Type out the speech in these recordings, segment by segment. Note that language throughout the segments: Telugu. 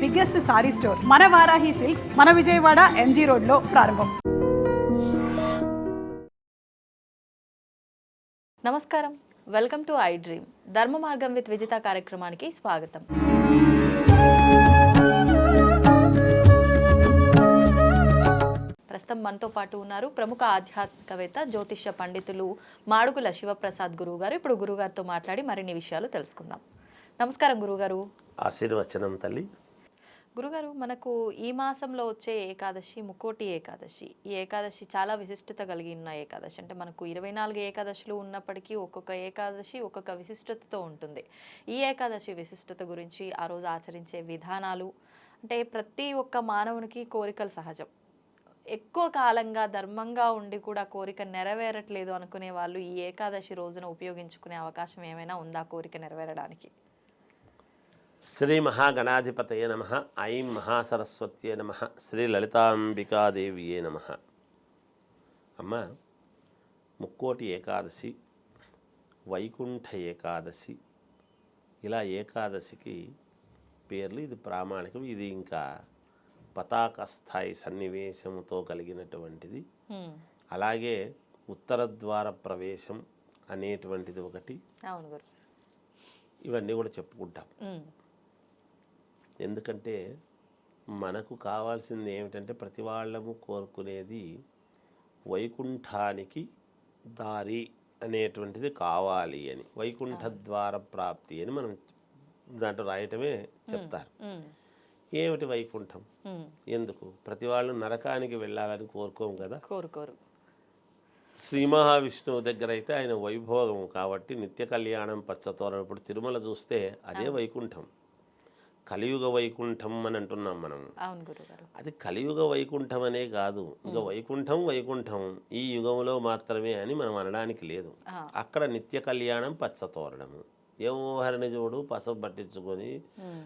బిగ్గెస్ట్ సారీ స్టోర్ మన వారాహి సిల్క్స్ మన విజయవాడ ఎంజీ రోడ్ లో ప్రారంభం. నమస్కారం, వెల్కమ్ టు ఐ డ్రీమ్. ధర్మ మార్గం విత్ విజిత కార్యక్రమానికి స్వాగతం. ప్రస్తుతం మనతో పాటు ఉన్నారు ప్రముఖ ఆధ్యాత్మికవేత్త జ్యోతిష్య పండితులు మాడుగుల శివప్రసాద్ గురువు గారు. ఇప్పుడు గురుగారితో మాట్లాడి మరిన్ని విషయాలు తెలుసుకుందాం. నమస్కారం గురుగారు. ఆశీర్వచనం తల్లి. గురుగారు, మనకు ఈ మాసంలో వచ్చే ఏకాదశి ముక్కోటి ఏకాదశి. ఈ ఏకాదశి చాలా విశిష్టత కలిగిన ఏకాదశి. అంటే మనకు 24 ఏకాదశులు ఉన్నప్పటికీ ఒక్కొక్క ఏకాదశి ఒక్కొక్క విశిష్టతతో ఉంటుంది. ఈ ఏకాదశి విశిష్టత గురించి, ఆ రోజు ఆచరించే విధానాలు, అంటే ప్రతి ఒక్క మానవునికి కోరికలు సహజం. ఎక్కువ కాలంగా ధర్మంగా ఉండి కూడా కోరిక నెరవేరట్లేదు అనుకునే వాళ్ళు ఈ ఏకాదశి రోజున ఉపయోగించుకునే అవకాశం ఏమైనా ఉందా కోరిక నెరవేరడానికి? శ్రీ మహాగణాధిపతయే నమః. ఐం మహాసరస్వత్యే నమః. శ్రీ లలితాంబికాదేవియే నమః. అమ్మ, ముక్కోటి ఏకాదశి, వైకుంఠ ఏకాదశి, ఇలా ఏకాదశికి పేర్లు. ఇది ప్రామాణికం. ఇది ఇంకా పతాక స్థాయి సన్నివేశంతో కలిగినటువంటిది. అలాగే ఉత్తర ద్వార ప్రవేశం అనేటువంటిది ఒకటి. ఇవన్నీ కూడా చెప్పుకుంటాం. ఎందుకంటే మనకు కావాల్సింది ఏమిటంటే ప్రతి వాళ్ళము కోరుకునేది వైకుంఠానికి దారి అనేటువంటిది కావాలి అని. వైకుంఠ ద్వార ప్రాప్తి అని మనం దాంట్లో రాయటమే చెప్తారు. ఏమిటి వైకుంఠం? ఎందుకు? ప్రతి వాళ్ళు నరకానికి వెళ్ళాలని కోరుకోము కదా. కోరుకోరు. శ్రీ మహావిష్ణువు దగ్గర అయితే ఆయన వైభోగం కాబట్టి నిత్య కళ్యాణం పచ్చతోరణం. ఇప్పుడు తిరుమల చూస్తే అదే వైకుంఠం. కలియుగ వైకుంఠం అని అంటున్నాం మనం. అది కలియుగ వైకుంఠం అనే కాదు, ఇంకా వైకుంఠం వైకుంఠం ఈ యుగంలో మాత్రమే అని మనం అనడానికి లేదు. అక్కడ నిత్య కళ్యాణం పచ్చతోరణము. ఎవరిని చూడు పసుపు పట్టించుకొని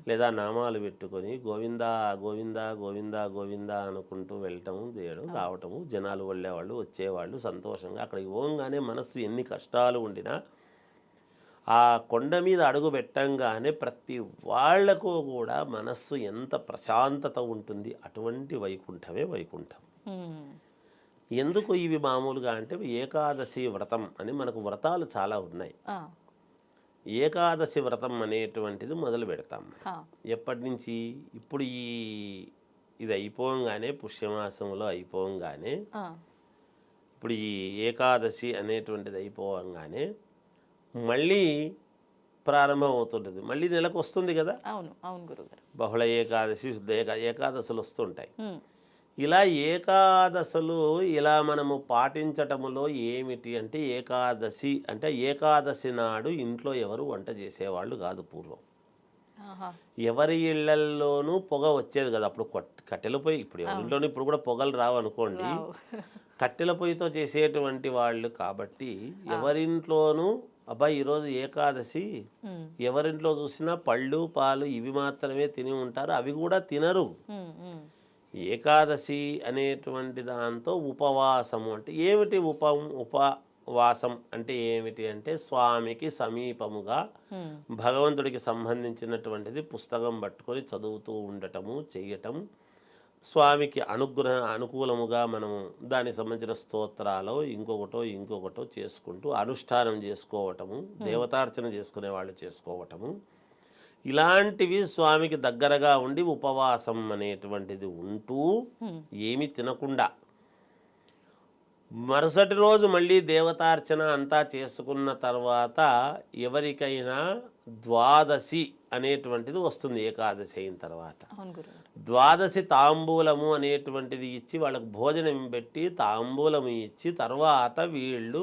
లేదా నామాలు పెట్టుకొని గోవిందా గోవిందా గోవిందా గోవిందా అనుకుంటూ వెళ్ళటము, చేయడం, రావటము, జనాలు వెళ్ళేవాళ్ళు వచ్చేవాళ్ళు సంతోషంగా. అక్కడికి పోగానే మనస్సు ఎన్ని కష్టాలు ఉండినా ఆ కొండ మీద అడుగు పెట్టంగానే ప్రతి వాళ్లకు కూడా మనస్సు ఎంత ప్రశాంతత ఉంటుంది. అటువంటి వైకుంఠమే వైకుంఠం. ఎందుకు ఇవి మామూలుగా అంటే ఏకాదశి వ్రతం అని మనకు వ్రతాలు చాలా ఉన్నాయి. ఏకాదశి వ్రతం అనేటువంటిది మొదలు పెడతాం. ఎప్పటి నుంచి? ఇప్పుడు ఇది అయిపోగానే, పుష్యమాసంలో అయిపోగానే, ఇప్పుడు ఈ ఏకాదశి అనేటువంటిది అయిపోగానే మళ్ళీ ప్రారంభం అవుతుంటుంది. మళ్ళీ నెలకు వస్తుంది కదా. అవును అవును గురుగారు. బహుళ ఏకాదశి, శుద్ధ ఏకాదశులు వస్తుంటాయి. ఇలా ఏకాదశులు ఇలా మనము పాటించటములో ఏమిటి అంటే, ఏకాదశి అంటే ఏకాదశి నాడు ఇంట్లో ఎవరు వంట చేసేవాళ్ళు కాదు పూర్వం. ఎవరి ఇళ్లల్లోనూ పొగ వచ్చేది కదా. అప్పుడు కట్టెల పొయ్యి, ఇప్పుడు ఎవరింట్లోనూ ఇప్పుడు కూడా పొగలు రావు అనుకోండి. కట్టెల పొయ్యితో చేసేటువంటి వాళ్ళు కాబట్టి ఎవరింట్లోనూ అబ్బాయి ఈరోజు ఏకాదశి, ఎవరింట్లో చూసినా పళ్ళు పాలు ఇవి మాత్రమే తిని ఉంటారు. అవి కూడా తినరు. ఏకాదశి అనేటువంటి దాంతో ఉపవాసము అంటే ఏమిటి? ఉపవాసం అంటే ఏమిటి అంటే స్వామికి సమీపముగా భగవంతుడికి సంబంధించినటువంటిది పుస్తకం పట్టుకొని చదువుతూ ఉండటము, చెయ్యటం, స్వామికి అనుకూలముగా మనము దానికి సంబంధించిన స్తోత్రాలు ఇంకొకటో చేసుకుంటూ అనుష్ఠానం చేసుకోవటము, దేవతార్చన చేసుకునే వాళ్ళు చేసుకోవటము, ఇలాంటివి స్వామికి దగ్గరగా ఉండి ఉపవాసం అనేటువంటిది ఉంటూ ఏమి తినకుండా మరుసటి రోజు మళ్ళీ దేవతార్చన అంతా చేసుకున్న తర్వాత ఎవరికైనా ద్వాదశి అనేటువంటిది వస్తుంది. ఏకాదశి అయిన తర్వాత ద్వాదశి తాంబూలము అనేటువంటిది ఇచ్చి వాళ్ళకు భోజనం పెట్టి తాంబూలము ఇచ్చి తర్వాత వీళ్ళు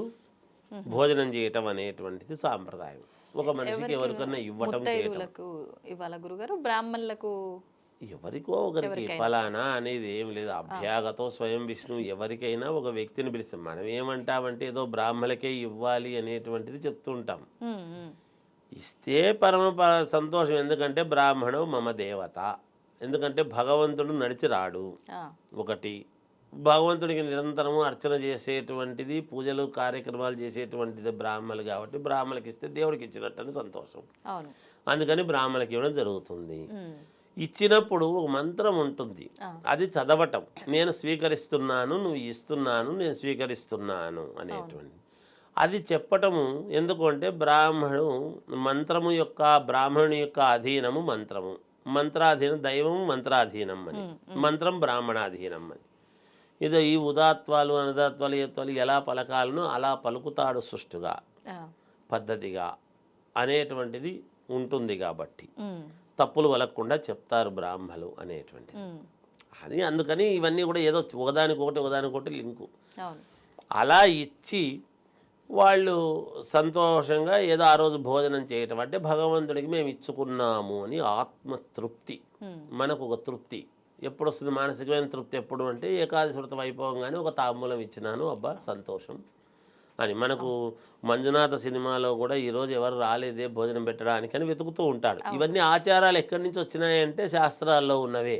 భోజనం చేయటం అనేటువంటిది సాంప్రదాయం. ఒక మనిషికి ఎవరికన్నా ఇవ్వటం బ్రాహ్మణులకు ఎవరికో ఒకరికి ఫలానా అనేది ఏం లేదు. అభ్యాగతో స్వయం విష్ణు ఎవరికైనా ఒక వ్యక్తిని పిలిస్తాం. మనం ఏమంటామంటే ఏదో బ్రాహ్మణులకే ఇవ్వాలి అనేటువంటిది చెప్తుంటాం. ఇస్తే పరమ సంతోషం. ఎందుకంటే బ్రాహ్మణు మమ దేవత. ఎందుకంటే భగవంతుడు నడిచి రాడు. ఒకటి భగవంతుడికి నిరంతరము అర్చన చేసేటువంటిది, పూజలు కార్యక్రమాలు చేసేటువంటిది బ్రాహ్మణులు కాబట్టి బ్రాహ్మణులకి ఇస్తే దేవుడికి ఇచ్చినట్టు సంతోషం. అందుకని బ్రాహ్మణులకి ఇవ్వడం జరుగుతుంది. ఇచ్చినప్పుడు ఒక మంత్రం ఉంటుంది, అది చదవటం. నేను స్వీకరిస్తున్నాను, నువ్వు ఇస్తున్నాను, నేను స్వీకరిస్తున్నాను అనేటువంటి అది చెప్పటము. ఎందుకంటే బ్రాహ్మణుని యొక్క అధీనము మంత్రము, మంత్రాధీనం దైవము, మంత్రాధీనం అని, మంత్రం బ్రాహ్మణాధీనం అని. ఇదో ఈ ఉదాత్వాలు అనుదాత్వాలు ఏత్వాలు ఎలా పలకాలనో అలా పలుకుతాడు సుష్టుగా, పద్ధతిగా అనేటువంటిది ఉంటుంది. కాబట్టి తప్పులు వలకుండా చెప్తారు బ్రాహ్మలు అనేటువంటి అది. అందుకని ఇవన్నీ కూడా ఏదో ఒకదానికొకటి లింకు అలా ఇచ్చి వాళ్ళు సంతోషంగా ఏదో ఆ రోజు భోజనం చేయటం అంటే భగవంతుడికి మేము ఇచ్చుకున్నాము అని ఆత్మతృప్తి. మనకు ఒక తృప్తి ఎప్పుడు వస్తుంది? మానసికమైన తృప్తి ఎప్పుడు అంటే ఏకాదశి వ్రతం అయిపోగానే ఒక తాంబూలం ఇచ్చినాను, అబ్బా సంతోషం అని. మనకు మంజునాథ సినిమాలో కూడా ఈరోజు ఎవరు రాలేదే భోజనం పెట్టడానికి అని వెతుకుతూ ఉంటాడు. ఇవన్నీ ఆచారాలు ఎక్కడి నుంచి వచ్చినాయంటే శాస్త్రాల్లో ఉన్నవే,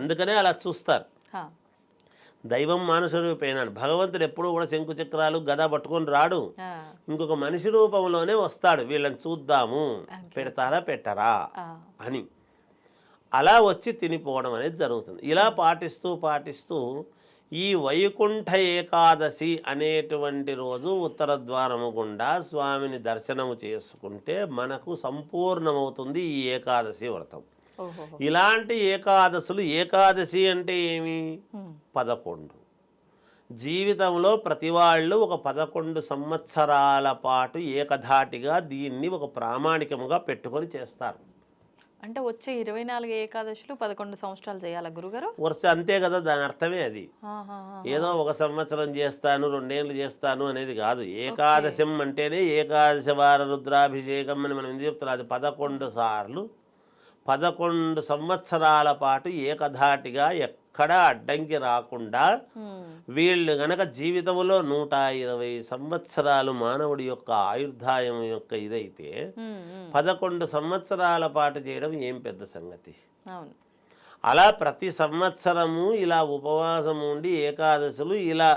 అందుకనే అలా చూస్తారు. దైవం మానుష రూపేణాడు. భగవంతుడు ఎప్పుడు కూడా శంకు చక్రాలు గద పట్టుకొని రాడు, ఇంకొక మనిషి రూపంలోనే వస్తాడు. వీళ్ళని చూద్దాము పెడతారా పెట్టరా అని అలా వచ్చి తినిపోవడం అనేది జరుగుతుంది. ఇలా పాటిస్తూ ఈ వైకుంఠ ఏకాదశి అనేటువంటి రోజు ఉత్తర ద్వారము గుండా స్వామిని దర్శనము చేసుకుంటే మనకు సంపూర్ణమవుతుంది ఈ ఏకాదశి వ్రతం. ఇలాంటి ఏకాదశులు, ఏకాదశి అంటే ఏమి? 11. జీవితంలో ప్రతి వాళ్ళు ఒక 11 సంవత్సరాల పాటు ఏకధాటిగా దీన్ని ఒక ప్రామాణికముగా పెట్టుకొని చేస్తారు. అంటే వచ్చే 24 ఏకాదశులు 11 సంవత్సరాలు చేయాలా గురుగారు? వరుస అంతే కదా, దాని అర్థమే అది. ఏదో 1 సంవత్సరం చేస్తాను, 2 ఏళ్ళు చేస్తాను అనేది కాదు. ఏకాదశం అంటేనే ఏకాదశ వార రుద్రాభిషేకం అని మనం ఎందుకు చెప్తున్నాం? అది 11 సార్లు 11 సంవత్సరాల పాటు ఏకధాటిగా ఎక్కడా అడ్డంకి రాకుండా వీళ్ళు గనక జీవితంలో 120 సంవత్సరాలు మానవుడి యొక్క ఆయుర్దాయం యొక్క ఇదైతే 11 సంవత్సరాల పాటు చేయడం ఏం పెద్ద సంగతి. అలా ప్రతి సంవత్సరము ఇలా ఉపవాసం ఉండి ఏకాదశులు ఇలా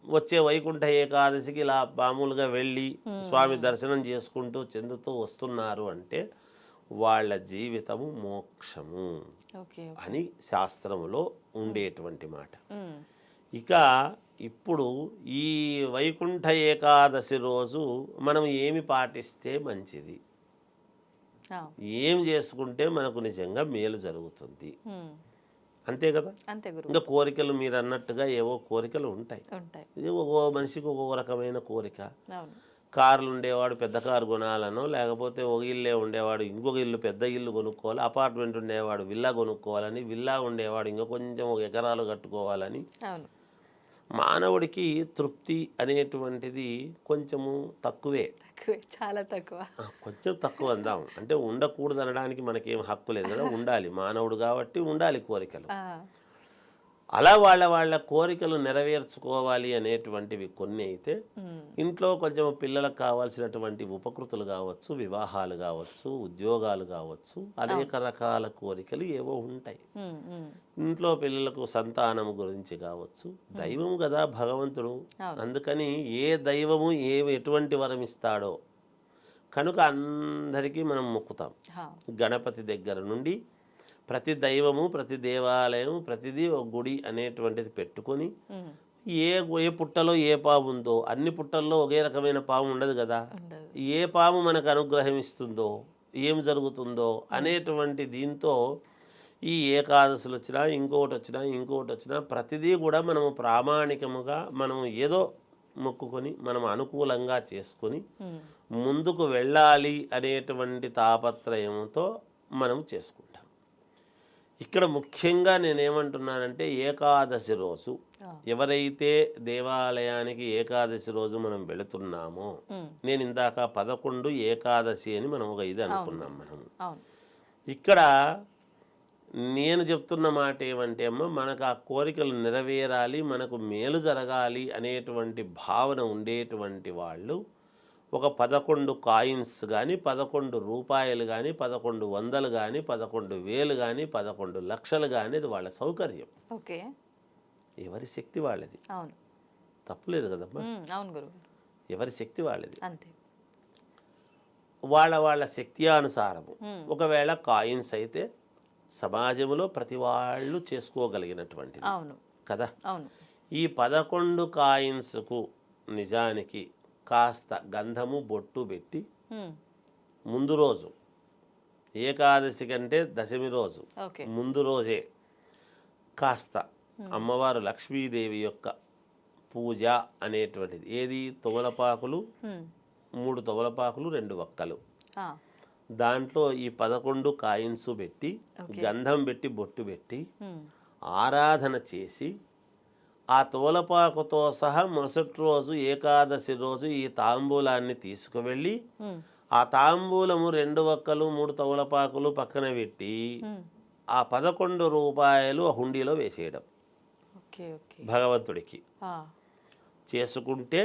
వచ్చే వైకుంఠ ఏకాదశికి ఇలా మామూలుగా వెళ్ళి స్వామి దర్శనం చేసుకుంటూ చెందుతూ వస్తున్నారు అంటే వాళ్ళ జీవితము మోక్షము అని శాస్త్రములో ఉండేటువంటి మాట. ఇక ఇప్పుడు ఈ వైకుంఠ ఏకాదశి రోజు మనం ఏమి పాటిస్తే మంచిది, ఏం చేసుకుంటే మనకు నిజంగా మేలు జరుగుతుంది, అంతే కదా. ఇంకా కోరికలు మీరు అన్నట్టుగా ఏవో కోరికలు ఉంటాయి. ఇది ఒక్కో మనిషికి ఒక్కో రకమైన కోరిక. కార్లు ఉండేవాడు పెద్ద కారు కొనాలనో, లేకపోతే ఒక ఇల్లే ఉండేవాడు ఇంకొక ఇల్లు పెద్ద ఇల్లు కొనుక్కోవాలి, అపార్ట్మెంట్ ఉండేవాడు విల్లా కొనుక్కోవాలని, విల్లా ఉండేవాడు ఇంకా కొంచెం 1 ఎకరాలు కట్టుకోవాలని. మానవుడికి తృప్తి అనేటువంటిది కొంచెము తక్కువే, చాలా తక్కువ, కొంచెం తక్కువ అందాం. అంటే ఉండకూడదు అనడానికి మనకేం హక్కు లేదు కదా, ఉండాలి, మానవుడు కాబట్టి ఉండాలి కోరికలు. అలా వాళ్ళ కోరికలు నెరవేర్చుకోవాలి అనేటువంటివి కొన్ని అయితే, ఇంట్లో కొంచెం పిల్లలకు కావాల్సినటువంటి ఉపకృతులు కావచ్చు, వివాహాలు కావచ్చు, ఉద్యోగాలు కావచ్చు, అనేక రకాల కోరికలు ఏవో ఉంటాయి. ఇంట్లో పిల్లలకు సంతానం గురించి కావచ్చు. దైవం కదా భగవంతుడు, అందుకని ఏ దైవము ఎటువంటి వరం ఇస్తాడో కనుక అందరికీ మనం మొక్కుతాం. గణపతి దగ్గర నుండి ప్రతి దైవము, ప్రతి దేవాలయం, ప్రతిదీ ఒక గుడి అనేటువంటిది పెట్టుకొని ఏ పుట్టలో ఏ పాము ఉందో, అన్ని పుట్టల్లో ఒకే రకమైన పాము ఉండదు కదా, ఏ పాము మనకు అనుగ్రహం ఇస్తుందో, ఏం జరుగుతుందో అనేటువంటి దీంతో ఈ ఏకాదశులు వచ్చినా ఇంకొకటి వచ్చినా ప్రతిదీ కూడా మనము ప్రామాణికముగా మనము ఏదో మొక్కుకొని మనం అనుకూలంగా చేసుకొని ముందుకు వెళ్ళాలి అనేటువంటి తాపత్రయంతో మనం చేసుకుంటాం. ఇక్కడ ముఖ్యంగా నేనేమంటున్నానంటే ఏకాదశి రోజు ఎవరైతే దేవాలయానికి ఏకాదశి రోజు మనం వెళుతున్నామో, నేను ఇందాక 11 ఏకాదశి అని మనం ఒక ఇది అనుకున్నాం. మనం ఇక్కడ నేను చెప్తున్న మాట ఏమంటే అమ్మ, మనకు ఆ కోరికలు నెరవేరాలి, మనకు మేలు జరగాలి అనేటువంటి భావన ఉండేటువంటి వాళ్ళు ఒక 11 కాయిన్స్ కానీ, 11 రూపాయలు కానీ, 1100 కానీ, 11,000 కానీ, 11 లక్షలు కానీ, అది వాళ్ళ సౌకర్యం. ఓకే, ఎవరి శక్తి వాళ్ళది, తప్పులేదు కదమ్మా. ఎవరి శక్తి వాళ్ళది, అంతే. వాళ్ళ శక్తి అనుసారము. ఒకవేళ కాయిన్స్ అయితే సమాజంలో ప్రతి వాళ్ళు చేసుకోగలిగినటువంటిది అవును కదా. అవును ఈ 11 కాయిన్స్కు నిజానికి కాస్త గంధము బొట్టు పెట్టి ఉమ్, ముందు రోజు ఏకాదశి కంటే దశమి రోజు ఓకే ముందు రోజే కాస్త అమ్మవారు లక్ష్మీదేవి యొక్క పూజ అనేటువంటిది ఏది తొగలపాకులు ఉమ్, 3 తొగలపాకులు 2 వక్కలు ఆ, దాంట్లో ఈ 11 కాయిన్స్ పెట్టి గంధం పెట్టి బొట్టు పెట్టి ఉమ్, ఆరాధన చేసి ఆ తోలపాకుతో సహా మరుసటి రోజు ఏకాదశి రోజు ఈ తాంబూలాన్ని తీసుకువెళ్ళి ఉమ్, ఆ తాంబూలము 2 వక్కలు 3 తోలపాకులు పక్కన పెట్టి ఉమ్, ఆ 11 రూపాయలు ఆ హుండీలో వేసేయడం ఓకే ఓకే భగవంతుడికి ఆ, చేసుకుంటే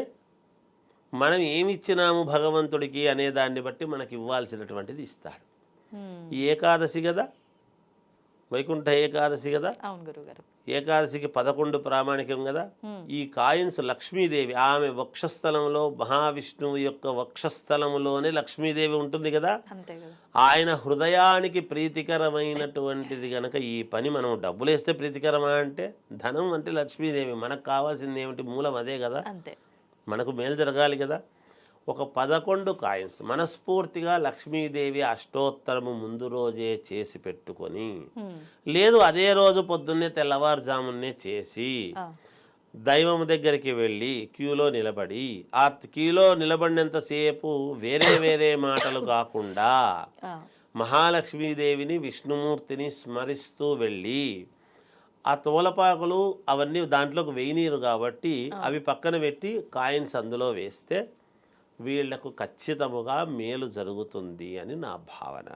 మనం ఏమి ఇచ్చినాము భగవంతుడికి అనే దాన్ని బట్టి మనకి ఇవ్వాల్సినటువంటిది ఇస్తాడు. ఉమ్, ఈ ఏకాదశి కదా, వైకుంఠ ఏకాదశి కదా, అవును గురుగారు ఏకాదశికి 11 ప్రామాణికం కదా. ఉమ్, ఈ కాయిన్స్ లక్ష్మీదేవి ఆమె వక్షస్థలంలో మహావిష్ణువు యొక్క వక్షస్థలములోనే లక్ష్మీదేవి ఉంటుంది కదా. అంతే కదా ఆయన హృదయానికి ప్రీతికరమైనటువంటిది గనక ఈ పని మనం డబ్బులు వేస్తే ప్రీతికరమా అంటే, ధనం అంటే లక్ష్మీదేవి, మనకు కావాల్సింది ఏమిటి, మూలం అదే కదా, అంతే మనకు మేలు జరగాలి కదా. ఒక 11 కాయిన్స్ మనస్ఫూర్తిగా లక్ష్మీదేవి అష్టోత్తరము ముందు రోజే చేసి పెట్టుకొని, ఉమ్, లేదు అదే రోజు పొద్దున్నే తెల్లవారుజామునే చేసి ఆ, దైవం దగ్గరికి వెళ్ళి క్యూలో నిలబడి ఆ క్యూలో నిలబడినంతసేపు వేరే వేరే మాటలు కాకుండా ఆ, మహాలక్ష్మీదేవిని విష్ణుమూర్తిని స్మరిస్తూ వెళ్ళి ఆ తోలపాకులు అవన్నీ దాంట్లోకి వేయనీరు కాబట్టి అవి పక్కన పెట్టి కాయిన్స్ అందులో వేస్తే వీళ్లకు ఖచ్చితముగా మేలు జరుగుతుంది అని నా భావన.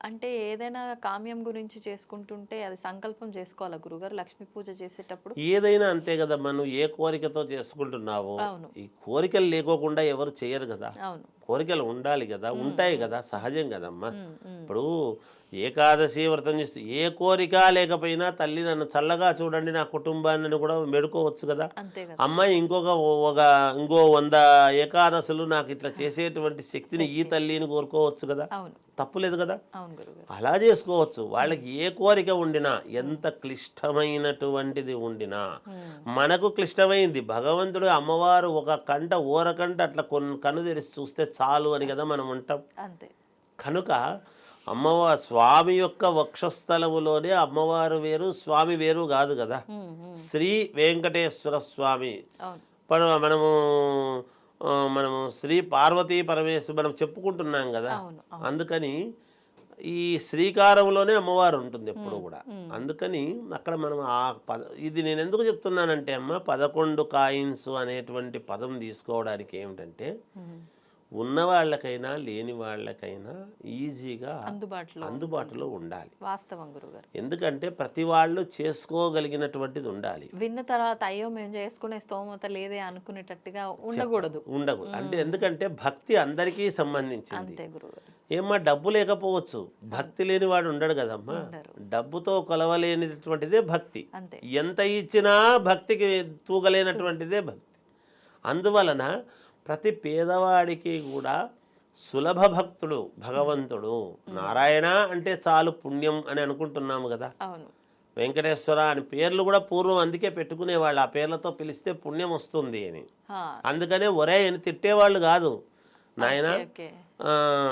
అంటే ఏదైనా కామ్యం గురించి చేసుకుంటుంటే అది సంకల్పం చేసుకోవాలా గురుగారు లక్ష్మీ పూజ చేసేటప్పుడు? ఏదైనా అంతే కదా, మనం ఏ కోరికతో చేసుకుంటున్నావో అవును ఈ కోరికలు లేకోకుండా ఎవరు చేయరు కదా. అవును కోరికలు ఉండాలి కదా, ఉంటాయి కదా, సహజం కదమ్మా. ఉమ్, ఉమ్, ఇప్పుడు ఏకాదశి వ్రతం చేస్తూ ఏ కోరిక లేకపోయినా తల్లి నన్ను చల్లగా చూడండి నా కుటుంబాన్ని కూడా మెడుకోవచ్చు కదా. అంతే కదా అమ్మాయి ఇంకో 100 ఏకాదశులు నాకు ఇట్లా చేసేటువంటి శక్తిని ఈ తల్లిని కోరుకోవచ్చు కదా, అవును తప్పులేదు కదా. అవును గురుగారు అలా చేసుకోవచ్చు. వాళ్ళకి ఏ కోరిక ఉండినా, ఎంత క్లిష్టమైనటువంటిది ఉండినా, మనకు క్లిష్టమైంది భగవంతుడు అమ్మవారు ఒక కంట ఓరకంట అట్లా కన్ను తెరిచి చూస్తే చాలు అని కదా మనం ఉంటాం. అంతే కనుక అమ్మవారు స్వామి యొక్క వక్షస్థలములోనే అమ్మవారు వేరు స్వామి వేరు కాదు కదా. ఉమ్, ఉమ్, శ్రీ వెంకటేశ్వర స్వామి అవును మనము శ్రీ పార్వతీ పరమేశ్వరు మనం చెప్పుకుంటున్నాం కదా. అవును అందుకని ఈ శ్రీకారంలోనే అమ్మవారు ఉంటుంది ఎప్పుడు కూడా. అందుకని అక్కడ మనం ఇది నేను ఎందుకు చెప్తున్నానంటే అమ్మ 11 కాయిన్స్ అనేటువంటి పదం తీసుకోవడానికి ఏమిటంటే ఉమ్, ఉన్న వాళ్ళకైనా లేని వాళ్ళకైనా ఈజీగా అందుబాటులో ఉండాలి. వాస్తవం గురుగారు. ఎందుకంటే ప్రతి వాళ్ళు చేసుకోగలిగినటువంటిది ఉండాలి. విన్న తర్వాత అయ్యో మేము చేసుకునే స్తోమత లేదే అనుకునేటట్టుగా ఉండకూడదు. అంటే ఎందుకంటే భక్తి అందరికీ సంబంధించింది. అంతే గురుగారు. ఏమ్మా డబ్బు లేకపోవచ్చు, భక్తి లేని వాడు ఉండడు కదమ్మా. డబ్బుతో కొలవలేనిటువంటిదే భక్తి. అంతే ఎంత ఇచ్చినా భక్తికి తూగలేనటువంటిదే భక్తి. అందువలన ప్రతి పేదవాడికి కూడా సులభ భక్తుడు భగవంతుడు. నారాయణ అంటే చాలు పుణ్యం అని అనుకుంటున్నాము కదా. అవును వెంకటేశ్వర అని పేర్లు కూడా పూర్వం అందుకే పెట్టుకునేవాళ్ళు, ఆ పేర్లతో పిలిస్తే పుణ్యం వస్తుంది అని. అందుకనే ఒరే అని తిట్టేవాళ్ళు కాదు. నాయన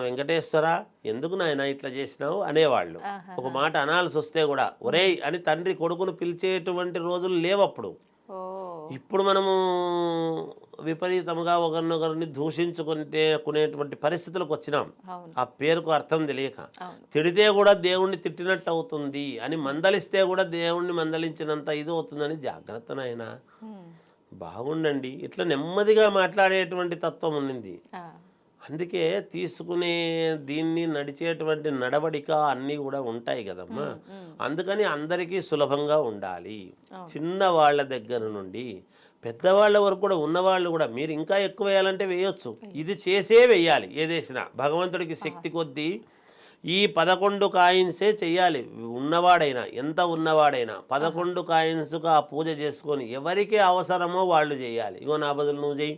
వెంకటేశ్వర ఎందుకు నాయన ఇట్లా చేసినావు అనేవాళ్ళు. ఒక మాట అనాల్సి వస్తే కూడా ఒరేయ్ అని తండ్రి కొడుకును పిలిచేటువంటి రోజులు లేవప్పుడు. ఇప్పుడు మనము విపరీతంగా ఒకరినొకరిని దూషించుకునేటువంటి పరిస్థితులకు వచ్చినాం. ఆ పేరుకు అర్థం తెలియక తిడితే కూడా దేవుణ్ణి తిట్టినట్టు అవుతుంది అని, మందలిస్తే కూడా దేవుణ్ణి మందలించినంత ఇది అవుతుందని జాగ్రత్త నాయన, బాగుండండి ఇట్లా నెమ్మదిగా మాట్లాడేటువంటి తత్వం ఉన్నింది. అందుకే తీసుకునే దీన్ని నడిచేటువంటి నడవడిక అన్నీ కూడా ఉంటాయి కదమ్మా. అందుకని అందరికీ సులభంగా ఉండాలి. చిన్న వాళ్ళ దగ్గర నుండి పెద్దవాళ్ళ వరకు కూడా ఉన్నవాళ్ళు కూడా మీరు ఇంకా ఎక్కువ వేయాలంటే వేయొచ్చు. ఇది చేసే వేయాలి. ఏదేసినా భగవంతుడికి శక్తి కొద్దీ ఈ 11 కాయిన్సే చెయ్యాలి. ఉన్నవాడైనా ఎంత ఉన్నవాడైనా 11 కాయిన్స్కు ఆ పూజ చేసుకొని ఎవరికి అవసరమో వాళ్ళు చేయాలి. ఇగో నా బదులు నువ్వు చెయ్యి,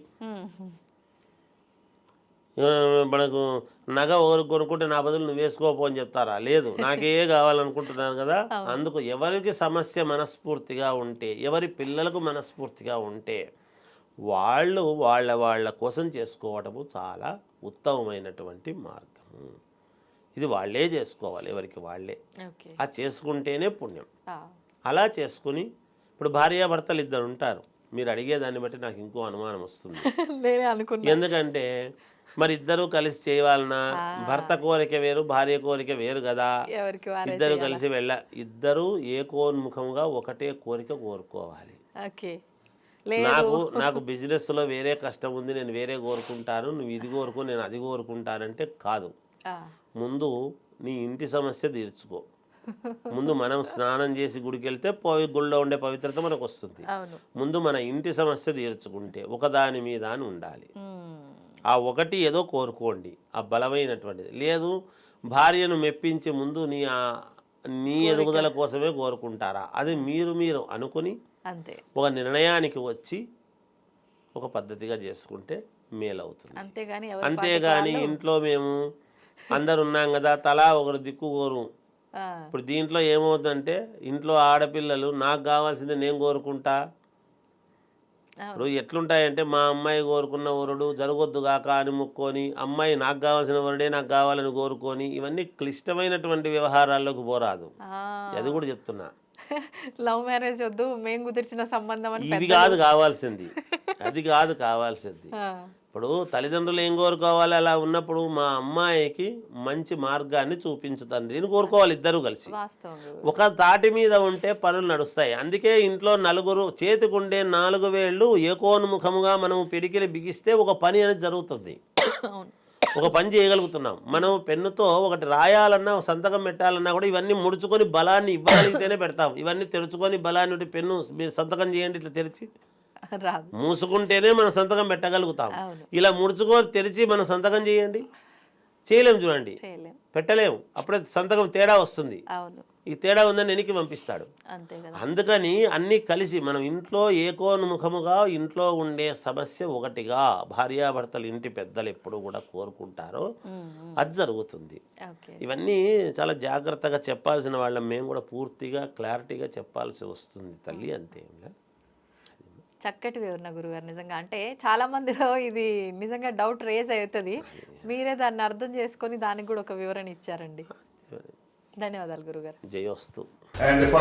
మనకు నగ ఒకరికి కొనుక్కుంటే నా బదులు నువ్వు వేసుకోపో అని చెప్తారా? లేదు, నాకే కావాలనుకుంటున్నాను కదా. అందుకు ఎవరికి సమస్య మనస్ఫూర్తిగా ఉంటే, ఎవరి పిల్లలకు మనస్ఫూర్తిగా ఉంటే వాళ్ళు వాళ్ళ కోసం చేసుకోవటము చాలా ఉత్తమమైనటువంటి మార్గము. ఇది వాళ్ళే చేసుకోవాలి, ఎవరికి వాళ్ళే. ఓకే. ఆ చేసుకుంటేనే పుణ్యం. అలా చేసుకుని ఇప్పుడు భార్యాభర్తలు ఇద్దరు ఉంటారు. మీరు అడిగేదాన్ని బట్టి నాకు ఇంకో అనుమానం వస్తుంది. నేనే అనుకున్నా. ఎందుకంటే మరి ఇద్దరు కలిసి చేయాలన్నా భర్త కోరిక వేరు, భార్య కోరిక వేరు కదా. ఎవరికి వారే ఇద్దరు కలిసి ఇద్దరు ఏకోన్ముఖంగా ఒకటే కోరిక కోరుకోవాలి. ఓకే. నాకు బిజినెస్లో వేరే కష్టం ఉంది, నేను వేరే కోరుకుంటాను, నువ్వు ఇది కోరుకో నేను అది కోరుకుంటానంటే కాదు. ముందు నీ ఇంటి సమస్య తీర్చుకో. ముందు మనం స్నానం చేసి గుడికి వెళ్తే గుడిలో ఉండే పవిత్రత మనకు వస్తుంది. ముందు మన ఇంటి సమస్య తీర్చుకుంటే ఒకదాని మీద అని ఉండాలి. ఆ ఒకటి ఏదో కోరుకోండి, ఆ బలమైనటువంటిది. లేదు భార్యను మెప్పించి ముందు నీ ఎదుగుదల కోసమే కోరుకుంటారా, అది మీరు అనుకుని ఒక నిర్ణయానికి వచ్చి ఒక పద్ధతిగా చేసుకుంటే మేలవుతుంది. అంతేగాని ఇంట్లో మేము అందరు ఉన్నాం కదా తలా ఒకరు దిక్కు కోరు. ఇప్పుడు దీంట్లో ఏమవుతుందంటే ఇంట్లో ఆడపిల్లలు నాకు కావాల్సిందే నేను కోరుకుంటా. ఇప్పుడు ఎట్లుంటాయంటే మా అమ్మాయి కోరుకున్న వరుడు జరగొద్దు కాక అని ముక్కొని, అమ్మాయి నాకు కావాల్సిన వరుడే నాకు కావాలని కోరుకొని, ఇవన్నీ క్లిష్టమైనటువంటి వ్యవహారాల్లోకి పోరాదు. అది కూడా చెప్తున్నా. లవ్ మ్యారేజ్ వద్దు, మేము కుదిర్చిన సంబంధం అని ఇది కాదు కావాల్సింది, అది కాదు కావాల్సింది. ఇప్పుడు తల్లిదండ్రులు ఏం కోరుకోవాలి? అలా ఉన్నప్పుడు మా అమ్మాయికి మంచి మార్గాన్ని చూపించు తండ్రిని కోరుకోవాలి ఇద్దరు కలిసి. ఒక తాటి మీద ఉంటే పనులు నడుస్తాయి. అందుకే ఇంట్లో నలుగురు చేతికుండే 4 వేళ్ళు ఏకోన్ముఖముగా మనం పిడికిలి బిగిస్తే ఒక పని అనేది జరుగుతుంది, ఒక పని చేయగలుగుతున్నాం. మనం పెన్నుతో ఒకటి రాయాలన్నా సంతకం పెట్టాలన్నా కూడా ఇవన్నీ ముడుచుకొని బలాన్ని ఇవ్వగలిగితేనే పెడతాం. ఇవన్నీ తెరుచుకొని బలాన్ని పెన్ను మీరు సంతకం చేయండి ఇట్లా తెరిచి మూసుకుంటేనే మనం సంతకం పెట్టగలుగుతాం. ఇలా ముడుచుకొని తెరిచి మనం సంతకం చేయండి, చేయలేము. చూడండి, పెట్టలేము. అప్పుడే సంతకం తేడా వస్తుంది. ఈ తేడా ఉందని వెనక్కి పంపిస్తాడు. అందుకని అన్నీ కలిసి మనం ఇంట్లో ఏకోన్ముఖముగా ఇంట్లో ఉండే సమస్య ఒకటిగా భార్యాభర్తలు ఇంటి పెద్దలు ఎప్పుడు కూడా కోరుకుంటారో అది జరుగుతుంది. ఇవన్నీ చాలా జాగ్రత్తగా చెప్పాల్సిన వాళ్ళం మేము కూడా పూర్తిగా క్లారిటీగా చెప్పాల్సి వస్తుంది తల్లి. అంతే. చక్కటి వివరణ గురుగారు. నిజంగా అంటే చాలా మందిలో ఇది నిజంగా డౌట్ రేజ్ అవుతుంది. మీరే దాన్ని అర్థం చేసుకొని దానికి కూడా ఒక వివరణ ఇచ్చారండి. ధన్యవాదాలు గురుగారు. జయోస్తు.